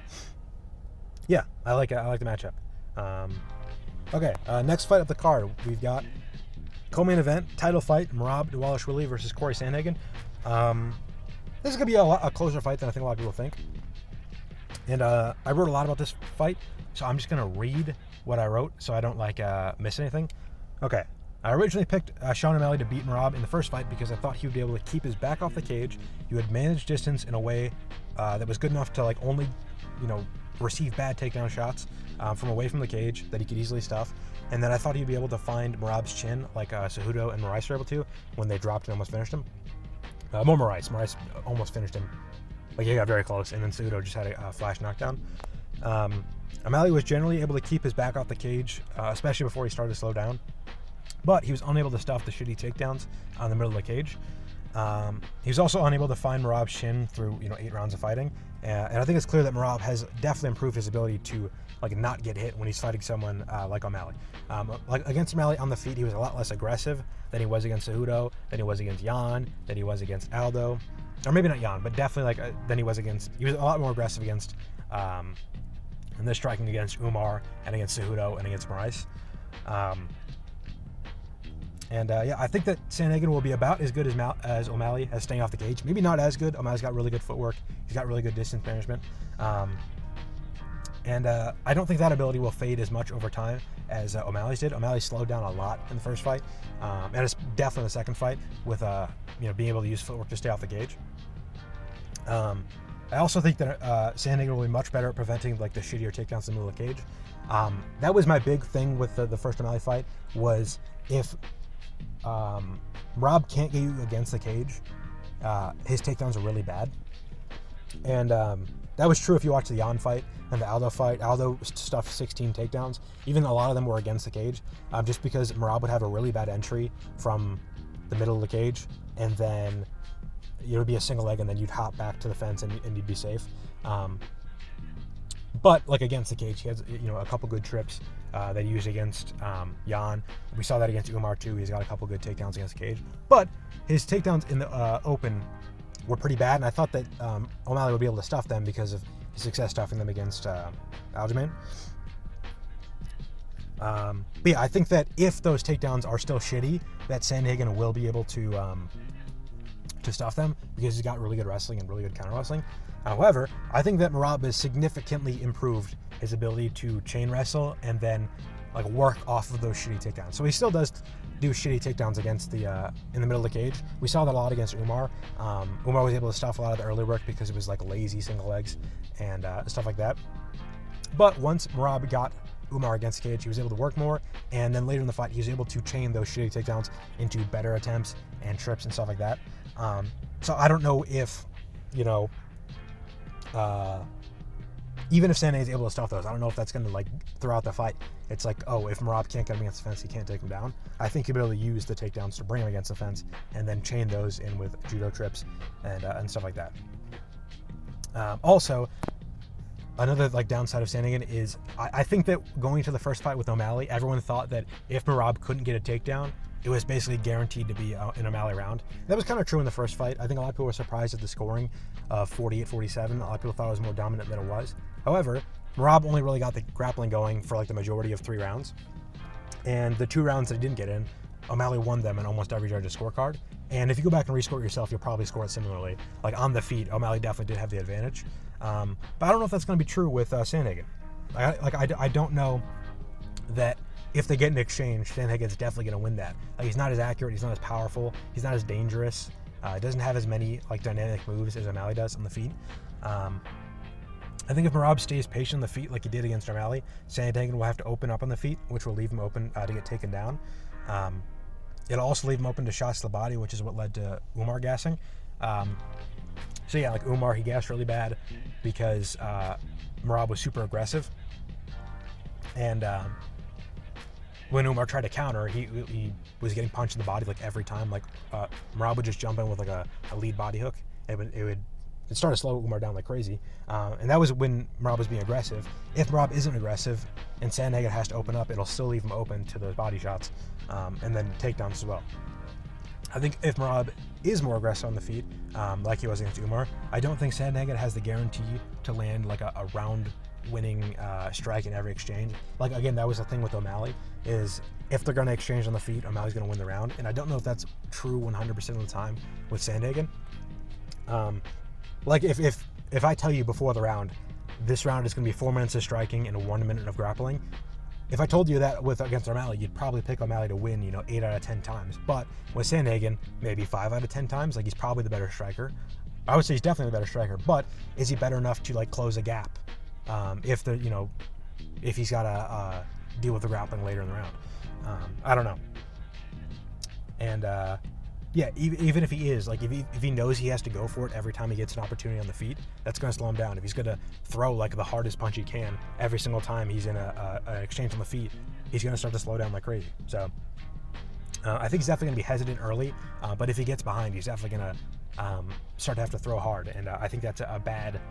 yeah, I like the matchup. Okay, next fight of the card, we've got co-main event, title fight, Merab Dvalishvili versus Corey Sandhagen. This is going to be a closer fight than I think a lot of people think. And I wrote a lot about this fight, so I'm just going to read what I wrote so I don't miss anything. Okay, I originally picked Sean O'Malley to beat Merab in the first fight because I thought he would be able to keep his back off the cage. He would manage distance in a way that was good enough to only, receive bad takedown shots from away from the cage that he could easily stuff. And then I thought he'd be able to find Merab's chin like Cejudo and Moraes were able to when they dropped and almost finished him. More Moraes. Moraes almost finished him. He got very close, and then Cejudo just had a flash knockdown. O'Malley was generally able to keep his back off the cage, especially before he started to slow down. But he was unable to stuff the shitty takedowns on the middle of the cage. He was also unable to find Merab's shin through 8 rounds of fighting. And I think it's clear that Merab has definitely improved his ability to not get hit when he's fighting someone like O'Malley. Against O'Malley on the feet, he was a lot less aggressive than he was against Cejudo, than he was against Yan, than he was against Aldo. Or maybe not Yan, but definitely than he was against. He was a lot more aggressive against and they're striking against Umar and against Cejudo and against Moraes. I think that Sandhagen will be about as good as O'Malley as staying off the cage. Maybe not as good. O'Malley's got really good footwork. He's got really good distance management. I don't think that ability will fade as much over time as O'Malley's did. O'Malley slowed down a lot in the first fight, and it's definitely the second fight with being able to use footwork to stay off the cage. I also think that Sandhagen will be much better at preventing the shittier takedowns in the middle of the cage. That was my big thing with the first O'Malley fight, was if Merab can't get you against the cage, his takedowns are really bad. And that was true if you watch the Yan fight and the Aldo fight. Aldo stuffed 16 takedowns. Even a lot of them were against the cage, just because Merab would have a really bad entry from the middle of the cage, and then it would be a single leg, and then you'd hop back to the fence and you'd be safe. But against the cage, he has a couple good trips that he used against Yan. We saw that against Umar too. He's got a couple good takedowns against the cage, but his takedowns in the open were pretty bad, and I thought that O'Malley would be able to stuff them because of his success stuffing them against Aljamain. I think that if those takedowns are still shitty, that Sandhagen will be able to stuff them because he's got really good wrestling and really good counter wrestling. However, I think that Merab has significantly improved his ability to chain wrestle and then work off of those shitty takedowns. So he still does do shitty takedowns against the in the middle of the cage. We saw that a lot against Umar. Umar was able to stuff a lot of the early work because it was lazy single legs and stuff like that. But once Merab got Umar against the cage, he was able to work more, and then later in the fight, he was able to chain those shitty takedowns into better attempts and trips and stuff like that. So I don't know if, even if Sandhagen is able to stuff those, I don't know if that's going to throughout the fight, it's if Merab can't get him against the fence, he can't take him down. I think he'll be able to use the takedowns to bring him against the fence and then chain those in with judo trips and stuff like that. Also, another downside of Sandhagen is I think that going to the first fight with O'Malley, everyone thought that if Merab couldn't get a takedown, it was basically guaranteed to be an O'Malley round. That was kind of true in the first fight. I think a lot of people were surprised at the scoring of 48-47. A lot of people thought it was more dominant than it was. However, Merab only really got the grappling going for the majority of 3 rounds. And the 2 rounds that he didn't get in, O'Malley won them in almost every judge's scorecard. And if you go back and rescore it yourself, you'll probably score it similarly. On the feet, O'Malley definitely did have the advantage. But I don't know if that's going to be true with Sandhagen. I don't know that if they get an exchange, Sandhagen's definitely going to win that. He's not as accurate, he's not as powerful, he's not as dangerous. Doesn't have as many dynamic moves as O'Malley does on the feet. I think if Merab stays patient on the feet like he did against O'Malley, Sandhagen will have to open up on the feet, which will leave him open to get taken down. It'll also leave him open to shots to the body, which is what led to Umar gassing. Umar, he gassed really bad because Merab was super aggressive. And when Umar tried to counter, he was getting punched in the body every time. Merab would just jump in with a lead body hook. It started to slow Umar down like crazy. And that was when Merab was being aggressive. If Merab isn't aggressive and Sandhagen has to open up, it'll still leave him open to those body shots and then takedowns as well. I think if Merab is more aggressive on the feet, like he was against Umar, I don't think Sandhagen has the guarantee to land a round winning strike in every exchange. Like, again, that was the thing with O'Malley, is if they're going to exchange on the feet, O'Malley's going to win the round. And I don't know if that's true 100% of the time with Sandhagen. Like, if I tell you before the round, this round is going to be 4 minutes of striking and 1 minute of grappling, if I told you that against O'Malley, you'd probably pick O'Malley to win, 8 out of 10 times. But with Sandhagen, maybe 5 out of 10 times. Like, he's probably the better striker. I would say he's definitely the better striker, but is he better enough to, like, close a gap if he's got to deal with the grappling later in the round? I don't know. And yeah, even if he is, like, if he knows he has to go for it every time he gets an opportunity on the feet, that's going to slow him down. If he's going to throw, like, the hardest punch he can every single time he's in an exchange on the feet, he's going to start to slow down like crazy. So I think he's definitely going to be hesitant early, but if he gets behind, he's definitely going to start to have to throw hard. And I think that's a bad...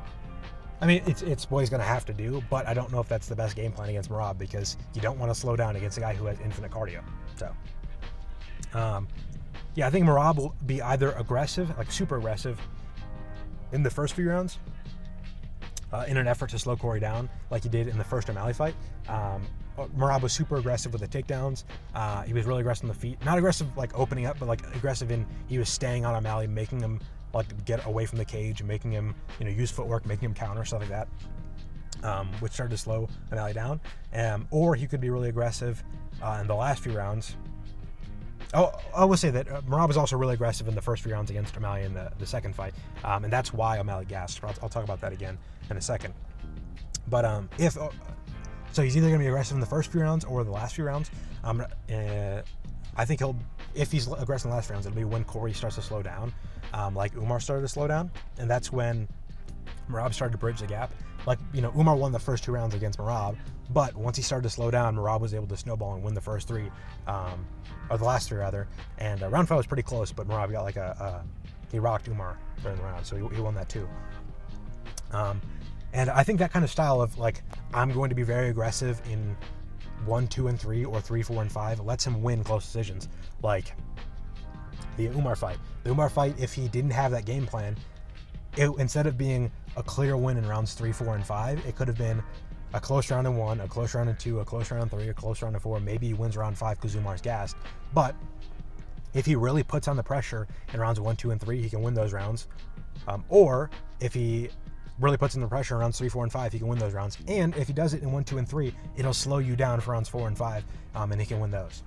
I mean, it's what he's going to have to do, but I don't know if that's the best game plan against Merab, because you don't want to slow down against a guy who has infinite cardio. So... yeah, I think Merab will be either aggressive, like super aggressive, in the first few rounds, in an effort to slow Corey down, like he did in the first O'Malley fight. Merab was super aggressive with the takedowns. He was really aggressive on the feet. Not aggressive like opening up, but like aggressive in he was staying on O'Malley, making him like get away from the cage, and making him use footwork, making him counter, stuff like that, which started to slow O'Malley down. Or he could be really aggressive in the last few rounds. Oh, I will say that Merab was also really aggressive in the first few rounds against O'Malley in the second fight, and that's why O'Malley gassed. I'll talk about that again in a second. But so he's either going to be aggressive in the first few rounds or the last few rounds. I think if he's aggressive in the last rounds, it'll be when Corey starts to slow down, like Umar started to slow down, and that's when Merab started to bridge the gap. Like, Umar won the first 2 rounds against Merab, but once he started to slow down, Merab was able to snowball and win the first 3, or the last 3 rather. And round 5 was pretty close, but Merab got like he rocked Umar during the round, so he won that too. And I think that kind of style of like, I'm going to be very aggressive in 1, 2, and 3, or 3, 4, and 5 lets him win close decisions. Like the Umar fight. The Umar fight, if he didn't have that game plan, instead of being a clear win in rounds 3, 4, and 5, it could have been a close round in 1, a close round in 2, a close round in 3, a close round in 4. Maybe he wins round 5 because Umar's gassed. But if he really puts on the pressure in rounds 1, 2, and 3, he can win those rounds. Or if he really puts in the pressure in rounds 3, 4, and 5, he can win those rounds. And if he does it in 1, 2, and 3, it'll slow you down for rounds 4 and 5, and he can win those.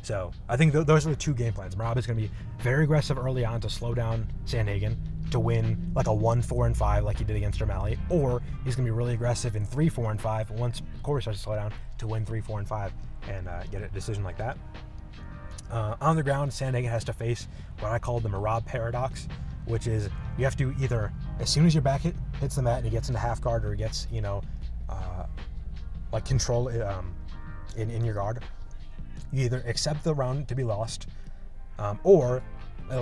So I think those are the 2 game plans. Merab is going to be very aggressive early on to slow down Sandhagen, to win like a 1, 4, and 5 like he did against O'Malley, or he's going to be really aggressive in 3, 4, and 5 once Corey starts to slow down to win 3, 4, and 5 and get a decision like that. On the ground, Sandhagen has to face what I call the Merab paradox, which is you have to either, as soon as your back hits the mat and he gets into half guard, or he gets, like control in your guard, you either accept the round to be lost, or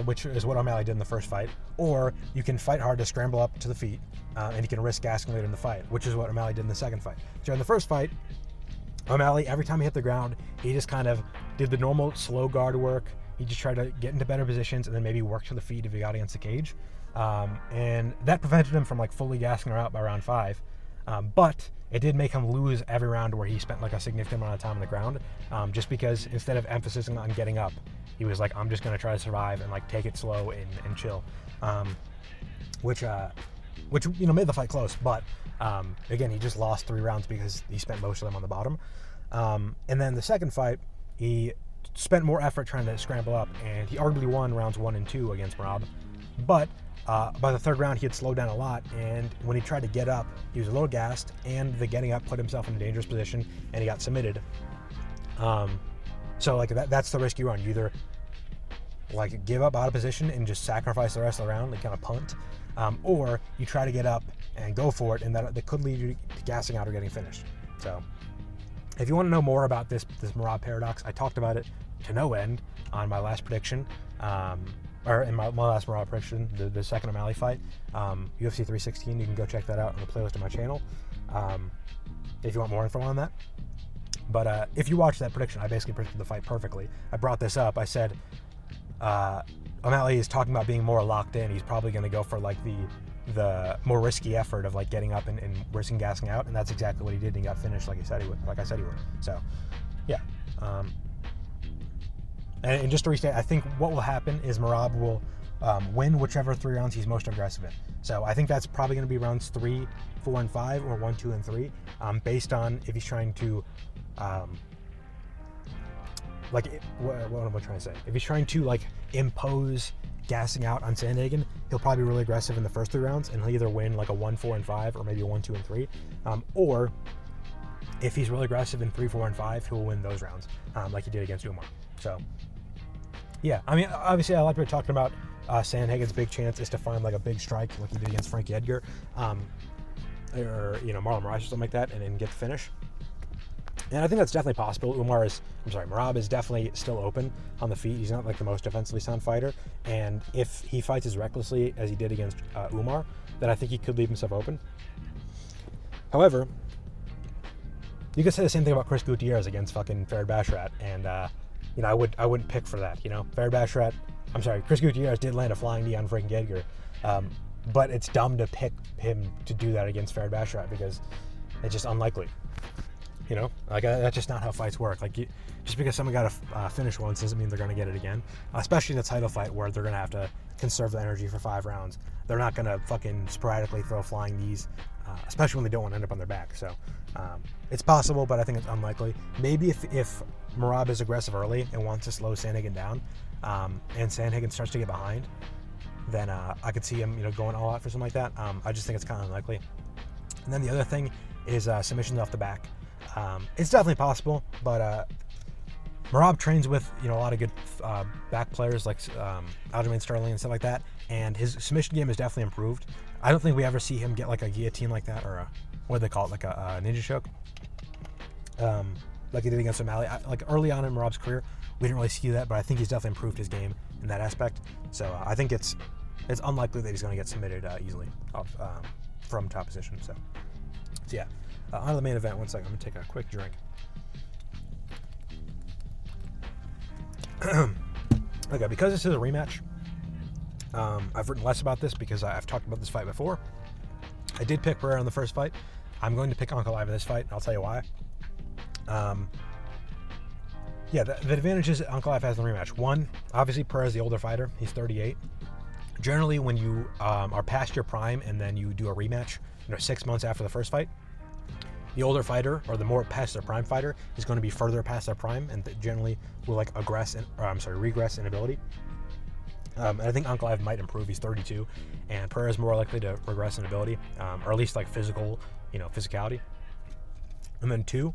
which is what O'Malley did in the first fight, or you can fight hard to scramble up to the feet, and you can risk gassing later in the fight, which is what O'Malley did in the second fight. So in the first fight, O'Malley, every time he hit the ground, he just kind of did the normal slow guard work. He just tried to get into better positions and then maybe work to the feet if he got against the cage. And that prevented him from like fully gassing her out by round 5. But it did make him lose every round where he spent like a significant amount of time on the ground, just because instead of emphasizing on getting up, he was like, I'm just going to try to survive and like take it slow and chill, which made the fight close. But again, he just lost 3 rounds because he spent most of them on the bottom. And then the second fight, he spent more effort trying to scramble up, and he arguably won rounds 1 and 2 against Merab. But by the third round, he had slowed down a lot, and when he tried to get up, he was a little gassed, and the getting up put himself in a dangerous position, and he got submitted. So like that's the risk you run. You either like give up out of position and just sacrifice the rest of the round, like kind of punt, or you try to get up and go for it, and that could lead you to gassing out or getting finished. So if you want to know more about this Merab paradox, I talked about it to no end on my last prediction, or in my last Merab prediction, the second O'Malley fight, UFC 316. You can go check that out on the playlist of my channel if you want more info on that. But if you watch that prediction, I basically predicted the fight perfectly. I brought this up. I said O'Malley is talking about being more locked in. He's probably going to go for like the the more risky effort of like getting up and risking gassing out, and that's exactly what he did. And he got finished like I said he would. So, yeah. And just to restate, I think what will happen is Merab will win whichever 3 rounds he's most aggressive in. So I think that's probably going to be rounds 3, 4, and 5, or 1, 2, and 3, based on if he's trying to, what am I trying to say? If he's trying to like impose gassing out on Sandhagen, he'll probably be really aggressive in the first 3 rounds, and he'll either win like a 1, 4, and 5, or maybe a 1, 2, and 3, or if he's really aggressive in 3, 4, and 5, he'll win those rounds, like he did against Umar. So. Yeah, I mean, obviously, like we were talking about, Sandhagen's big chance is to find like a big strike, like he did against Frankie Edgar, or Marlon Moraes or something like that, and then get the finish. And I think that's definitely possible. Merab is definitely still open on the feet. He's not like the most defensively sound fighter, and if he fights as recklessly as he did against Umar, then I think he could leave himself open. However, you could say the same thing about Chris Gutierrez against fucking Farid Basharat, and I wouldn't pick for that. Chris Gutierrez did land a flying knee on Frankie Edgar, but it's dumb to pick him to do that against Farid Basharat because it's just unlikely. That's just not how fights work. Just because someone got a finish once doesn't mean they're going to get it again, especially in a title fight where they're going to have to conserve the energy for 5 rounds. They're not going to fucking sporadically throw flying knees, especially when they don't want to end up on their back. So it's possible, but I think it's unlikely. Maybe if Merab is aggressive early and wants to slow Sandhagen down, and Sandhagen starts to get behind, then I could see him, going all out for something like that. I just think it's kind of unlikely. And then the other thing is submissions off the back. It's definitely possible, but Merab trains with a lot of good back players like Aljamain Sterling and stuff like that, and his submission game is definitely improved. I don't think we ever see him get like a guillotine like that, or what do they call it, like a ninja choke, like he did against O'Malley. Like early on in Merab's career, we didn't really see that, but I think he's definitely improved his game in that aspect. So I think it's unlikely that he's going to get submitted easily from top position. So yeah, on to the main event. One second, I'm going to take a quick drink. Okay, because this is a rematch, I've written less about this because I've talked about this fight before. I did pick Pereira in the first fight. I'm going to pick Ankalaev in this fight, and I'll tell you why. The advantages Ankalaev has in the rematch. One, obviously Pereira's the older fighter. He's 38. Generally, when you are past your prime and then you do a rematch, 6 months after the first fight, the older fighter, or the more past their prime fighter, is going to be further past their prime and generally will regress in ability. And I think Ankalaev might improve. He's 32, and Pereira is more likely to regress in ability, or at least like physicality. And then 2,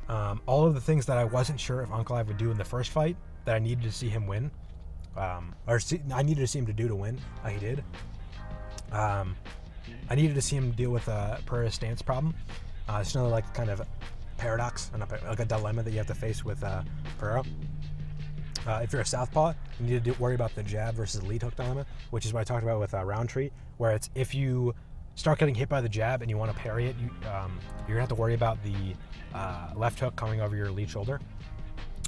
all of the things that I wasn't sure if Ankalaev would do in the first fight that I needed to see him win, I needed to see him to do to win, he did. I needed to see him deal with Pereira's stance problem. It's another kind of paradox, like a dilemma that you have to face with Pereira. If you're a southpaw, you need to worry about the jab versus lead hook dilemma, which is what I talked about with Roundtree, where it's if you start getting hit by the jab and you want to parry it, you're gonna have to worry about the left hook coming over your lead shoulder,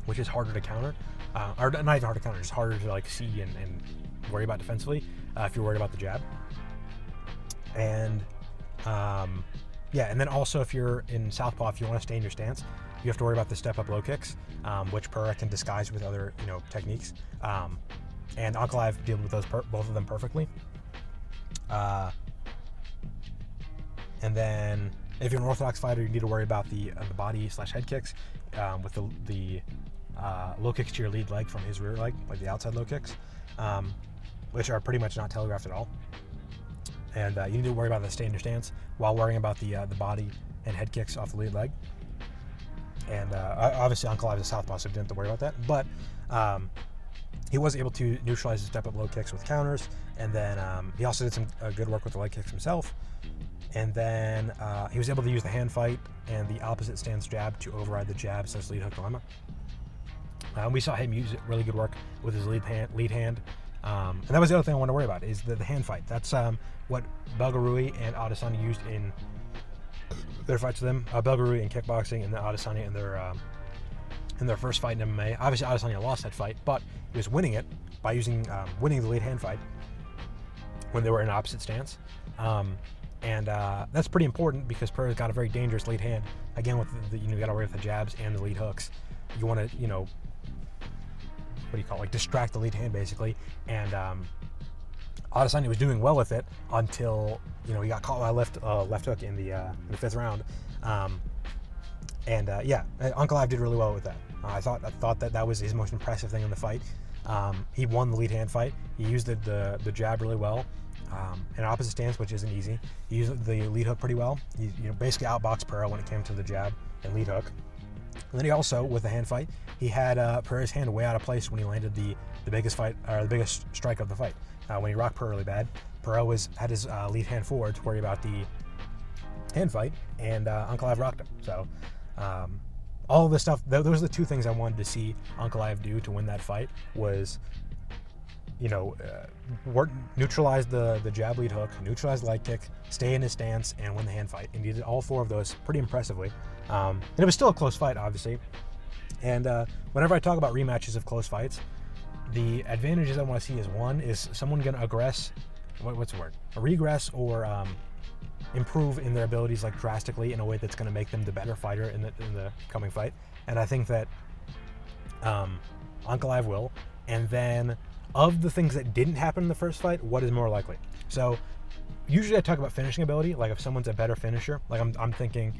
which is harder to counter, or not even hard to counter, just harder to see and worry about defensively if you're worried about the jab. And and then also if you're in southpaw, if you want to stay in your stance, you have to worry about the step-up low kicks, which Pereira can disguise with other techniques. And Ankalaev dealt with those both of them perfectly. And then if you're an orthodox fighter, you need to worry about the body/head kicks with the low kicks to your lead leg from his rear leg, like the outside low kicks, which are pretty much not telegraphed at all. And you need to worry about the stay in your stance while worrying about the body and head kicks off the lead leg. And obviously Ankalaev is a southpaw, so he didn't have to worry about that. But he was able to neutralize his step-up low kicks with counters, and then he also did some good work with the leg kicks himself. And then he was able to use the hand fight and the opposite stance jab to override the jab / lead hook dilemma. We saw him use really good work with his lead hand. And that was the other thing I wanted to worry about, is the hand fight. That's what Belgarui and Adesanya used in their fights with them. Belgarui in kickboxing, and then Adesanya in their first fight in MMA. Obviously, Adesanya lost that fight, but he was winning it by winning the lead hand fight. when they were in opposite stance. And that's pretty important because Pereira's got a very dangerous lead hand. Again, with you got to worry with the jabs and the lead hooks. You want to, what do you call it? Like distract the lead hand basically. And Adesanya was doing well with it until he got caught by a left hook in the 5th round. Ankalaev did really well with that. I thought that was his most impressive thing in the fight. He won the lead hand fight. He used the jab really well. In opposite stance, which isn't easy. He used the lead hook pretty well. He basically outboxed Pereira when it came to the jab and lead hook. And then he also, with the hand fight, he had Pereira's hand way out of place when he landed the biggest strike of the fight. When he rocked Pereira really bad, Pereira had his lead hand forward to worry about the hand fight, and Ankalaev rocked him. So all of this stuff, those are the two things I wanted to see Ankalaev do to win that fight was neutralize the jab lead hook, neutralize the leg kick, stay in his stance, and win the hand fight. And he did all 4 of those pretty impressively. And it was still a close fight, obviously. And whenever I talk about rematches of close fights, the advantages I want to see is someone going to aggress, what's the word? Regress or improve in their abilities like drastically in a way that's going to make them the better fighter in the coming fight. And I think that Ankalaev will. And then of the things that didn't happen in the first fight, what is more likely? So usually I talk about finishing ability, like if someone's a better finisher, like I'm thinking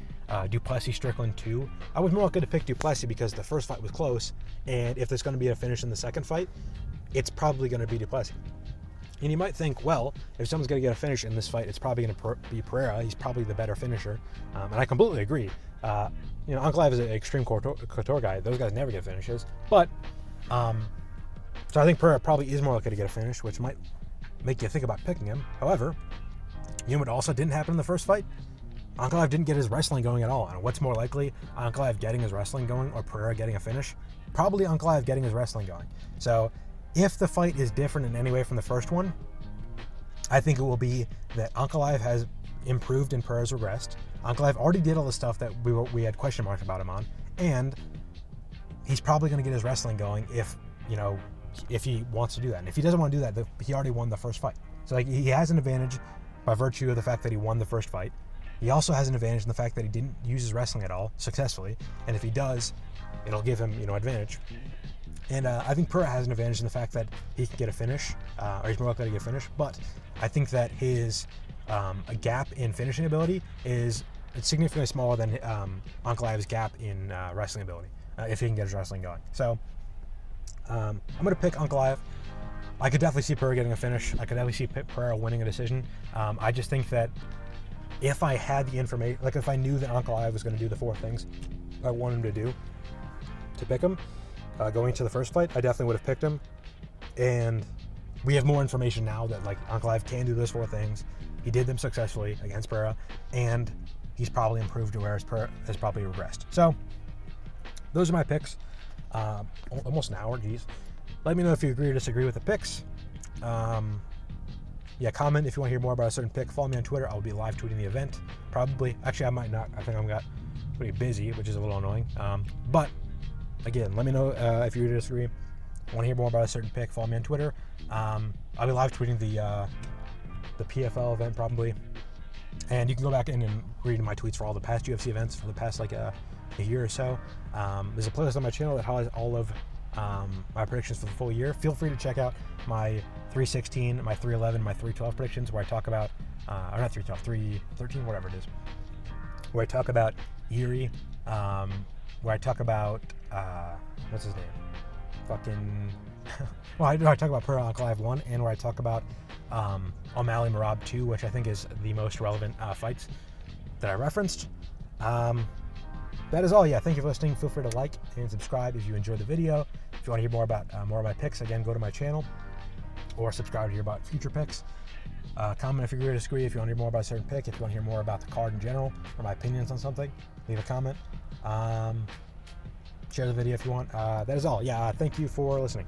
Duplessis Strickland 2. I was more likely to pick Duplessis because the first fight was close, and if there's going to be a finish in the second fight, it's probably going to be Duplessis. And you might think, well, if someone's going to get a finish in this fight, it's probably going to be Pereira. He's probably the better finisher, and I completely agree. Ankalaev is an extreme couture guy. Those guys never get finishes, but so I think Pereira probably is more likely to get a finish, which might make you think about picking him. However, what also didn't happen in the first fight? Ankalaev didn't get his wrestling going at all. And what's more likely, Ankalaev getting his wrestling going or Pereira getting a finish? Probably Ankalaev getting his wrestling going. So if the fight is different in any way from the first one, I think it will be that Ankalaev has improved and Pereira's regressed. Ankalaev already did all the stuff that we had question marks about him on, and he's probably going to get his wrestling going if he wants to do that. And if he doesn't want to do that, he already won the first fight. So he has an advantage by virtue of the fact that he won the first fight. He also has an advantage in the fact that he didn't use his wrestling at all successfully. And if he does, it'll give him, advantage. And I think Pereira has an advantage in the fact that he can get a finish, or he's more likely to get a finish. But I think that his a gap in finishing ability it's significantly smaller than Ankalaev's gap in wrestling ability, if he can get his wrestling going. So I'm going to pick Ankalaev. I could definitely see Pereira getting a finish. I could definitely see Pereira winning a decision. I just think that if I had the information, like if I knew that Ankalaev was going to do the 4 things I want him to do to pick him going into the first fight, I definitely would have picked him. And we have more information now that Ankalaev can do those 4 things. He did them successfully against Pereira, and he's probably improved, whereas Pereira has probably regressed. So those are my picks. Almost an hour, geez. Let me know if you agree or disagree with the picks. Comment if you want to hear more about a certain pick. Follow me on Twitter. I'll be live tweeting the event. Probably. Actually, I might not. I think I'm pretty busy, which is a little annoying. But again, let me know if you disagree. Want to hear more about a certain pick? Follow me on Twitter. I'll be live tweeting the PFL event probably, and you can go back in and read my tweets for all the past UFC events for the past a year or so. There's a playlist on my channel that highlights all of my predictions for the full year. Feel free to check out my 316, my 311, my 312 predictions, where I talk about, or not 312, 313, whatever it is, where I talk about Erie, where I talk about, what's his name? I talk about Pereira Ankalaev 1, and where I talk about O'Malley Merab 2, which I think is the most relevant fights that I referenced. That is all. Thank you for listening. Feel free to like and subscribe if you enjoyed the video. If you want to hear more about more of my picks, again, go to my channel or subscribe to hear about future picks. Comment if you agree or disagree. If you want to hear more about a certain pick, if you want to hear more about the card in general or my opinions on something, leave a comment. Share the video if you want. That is all. Thank you for listening.